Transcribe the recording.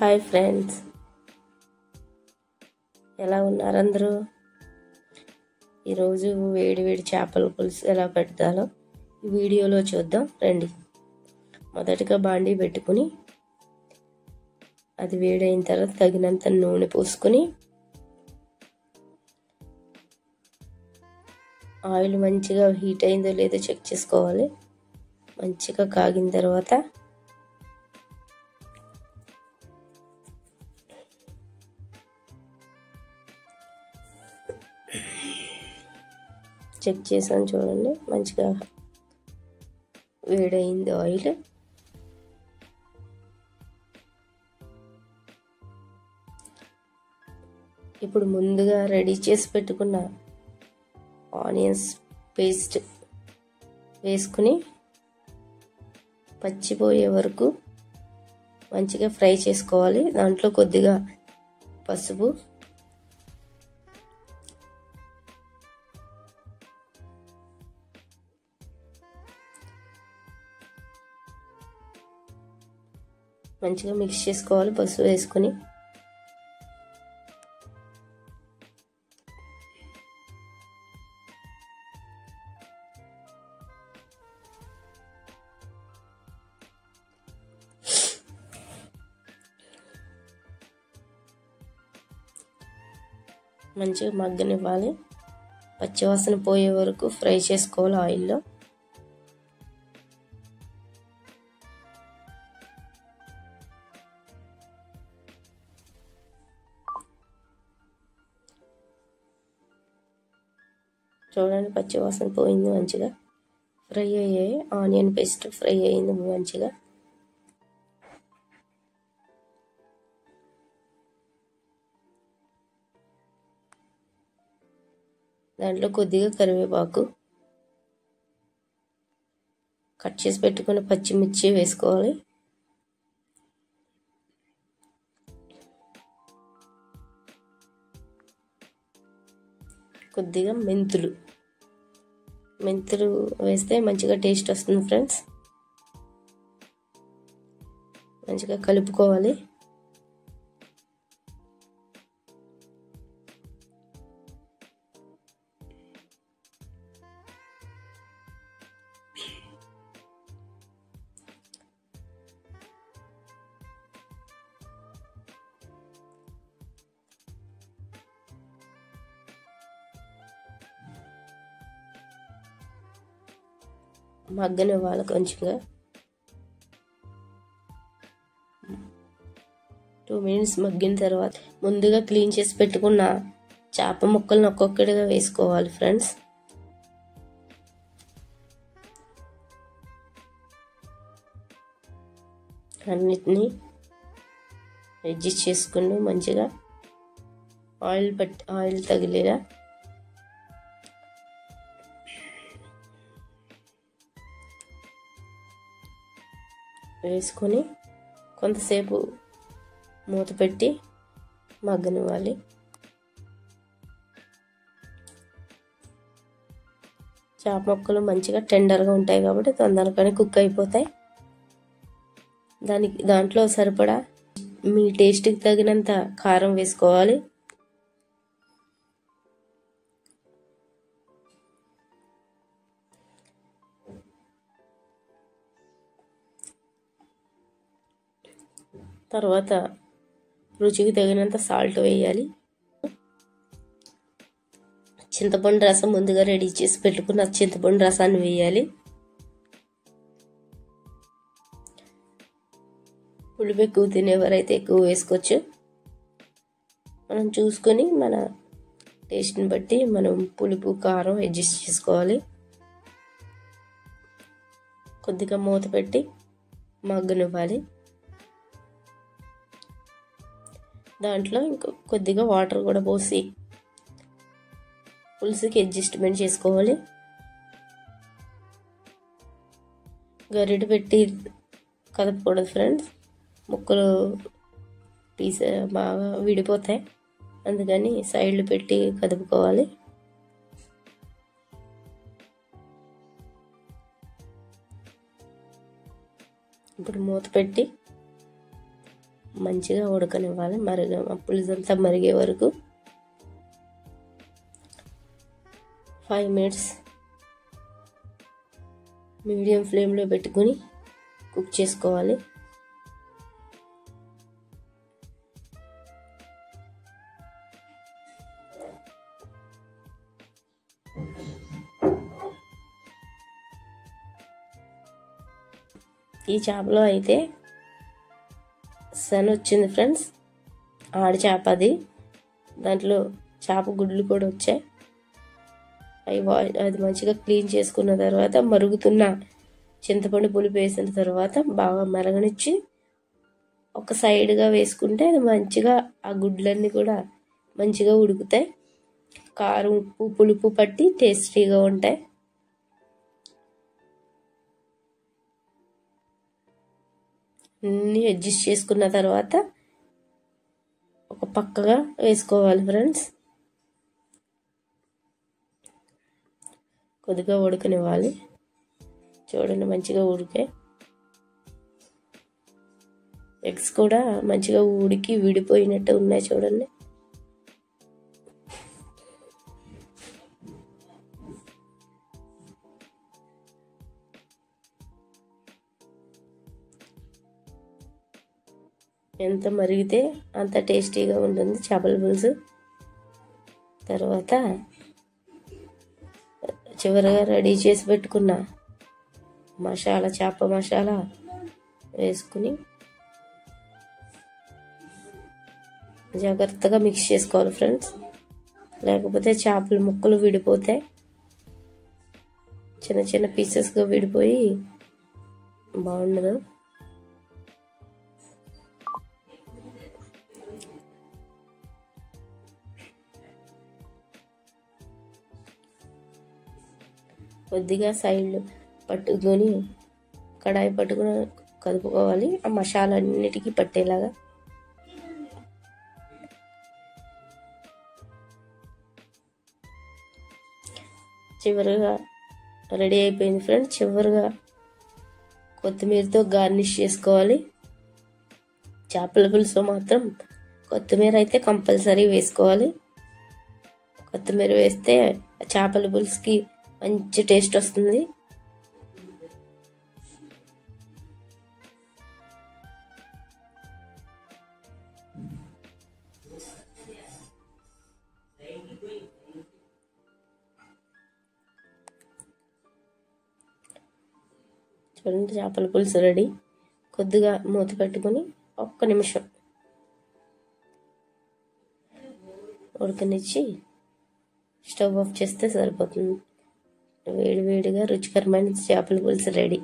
Hi friends, ఎలా ఉన్నారు అందరూ? ఈరోజు వేడి వేడి చేపల పులుసు ఎలా పెట్టాలో ఈ వీడియోలో చూద్దాం రండి. మొదటగా బాండీ పెట్టుకుని అది వేడైన తర్వాత తగినంత నూనె పోసుకొని ఆయిల్ మంచిగా హీట్ అయిందో లేదో చెక్ చేసుకోవాలి. మంచిగా కాగిన తర్వాత చెక్ చేసాను చూడండి, మంచిగా వేడైంది ఆయిల్. ఇప్పుడు ముందుగా రెడీ చేసి పెట్టుకున్న ఆనియన్స్ పేస్ట్ వేసుకుని పచ్చిపోయే వరకు మంచిగా ఫ్రై చేసుకోవాలి. దాంట్లో కొద్దిగా పసుపు, మంచిగా మిక్స్ చేసుకోవాలి. పసుపు వేసుకొని మంచిగా మగ్గనివ్వాలి. పచ్చివాసన పోయే వరకు ఫ్రై చేసుకోవాలి ఆయిల్లో. చూడండి, పచ్చివాసన పోయింది, మంచిగా ఫ్రై అయ్యాయి. ఆనియన్ పేస్ట్ ఫ్రై అయ్యింది మంచిగా. దాంట్లో కొద్దిగా కరివేపాకు, కట్ చేసి పెట్టుకున్న పచ్చిమిర్చి వేసుకోవాలి. కొద్దిగా మెంతులు వేస్తే మంచిగా టేస్ట్ వస్తుంది ఫ్రెండ్స్. మంచిగా కలుపుకోవాలి. మగ్గనివ్వాలి కొంచెంగా. 2 minutes మగ్గిన తర్వాత ముందుగా క్లీన్ చేసి పెట్టుకున్న చేప ముక్కలను ఒక్కొక్కటిగా వేసుకోవాలి ఫ్రెండ్స్. అన్నిటినీ అడ్జస్ట్ చేసుకుని మంచిగా ఆయిల్ తగిలేలా వేసుకొని కొంతసేపు మూత పెట్టి మగ్గనివ్వాలి. చేప ముక్కలు మంచిగా టెండర్గా ఉంటాయి కాబట్టి తొందరగానే కుక్ అయిపోతాయి. దాంట్లో సరిపడా మీ టేస్ట్కి తగినంత కారం వేసుకోవాలి. తర్వాత రుచికి తగినంత సాల్ట్ వేయాలి. చింతపండు రసం ముందుగా రెడీ చేసి పెట్టుకున్న చింతపండు రసాన్ని వేయాలి. పులుపు ఎక్కువ తినేవారైతే ఎక్కువ వేసుకోవచ్చు. మనం చూసుకొని మన టేస్ట్ని బట్టి మనం పులుపు కారం అడ్జస్ట్ చేసుకోవాలి. కొద్దిగా మూత పెట్టి మగ్గనివ్వాలి. దాంట్లో ఇంకో కొద్దిగా వాటర్ కూడా పోసి పులుసుకి అడ్జస్ట్మెంట్ చేసుకోవాలి. గరిటె పెట్టి కదపకూడదు ఫ్రెండ్స్, ముక్కలు బాగా విడిపోతాయి. అందుకని సైడ్లు పెట్టి కదుపుకోవాలి. ఇప్పుడు మూత పెట్టి మంచిగా ఉడకనివ్వాలి. పులుసంతా మరిగే వరకు 5 మినిట్స్ మీడియం ఫ్లేమ్లో పెట్టుకొని కుక్ చేసుకోవాలి. ఈ చేపలో అయితే సన్ వచ్చింది ఫ్రెండ్స్, ఆడి చేప అది. దాంట్లో చేప గుడ్లు కూడా వచ్చాయి. అది మంచిగా క్లీన్ చేసుకున్న తర్వాత మరుగుతున్న చింతపండు పులుపు వేసిన తర్వాత బాగా మరగనిచ్చి ఒక సైడ్గా వేసుకుంటే అది మంచిగా ఆ గుడ్లన్నీ కూడా మంచిగా ఉడుకుతాయి. కారం ఉప్పు పులుపు పట్టి టేస్టీగా ఉంటాయి. అన్నీ అడ్జస్ట్ చేసుకున్న తర్వాత ఒక పక్కగా వేసుకోవాలి ఫ్రెండ్స్. కొద్దిగా ఉడకనివ్వాలి. చూడండి మంచిగా ఉడికే ఎగ్స్ కూడా మంచిగా ఉడికి విడిపోయినట్టు ఉన్నాయి చూడండి. ఎంత మరిగితే అంత టేస్టీగా ఉంటుంది చేపల పులుసు. తర్వాత చివరిగా రెడీ చేసి పెట్టుకున్న చేప మసాలా వేసుకుని జాగ్రత్తగా మిక్స్ చేసుకోవాలి ఫ్రెండ్స్, లేకపోతే చేపల ముక్కలు విడిపోతాయి. చిన్న చిన్న పీసెస్గా విడిపోయి బాగుండదు. కొద్దిగా సైడ్లు పట్టుకొని కడాయి పట్టుకుని కదుపుకోవాలి, ఆ మసాలా అన్నిటికీ పట్టేలాగా. చివరిగా రెడీ అయిపోయింది ఫ్రెండ్స్. చివరిగా కొత్తిమీరతో గార్నిష్ చేసుకోవాలి. చేపల పులుసు మాత్రం కొత్తిమీర అయితే కంపల్సరీ వేసుకోవాలి. కొత్తిమీర వేస్తే చేపల పులుసుకి మంచి టేస్ట్ వస్తుంది. చూడండి చేపల పులుసు రెడీ. కొద్దిగా మూత పెట్టుకొని ఒక్క నిమిషం ఉడకనిచ్చి స్టవ్ ఆఫ్ చేస్తే సరిపోతుంది. వేడివేడిగా రుచికరమైన చేపల పులుసు రెడీ.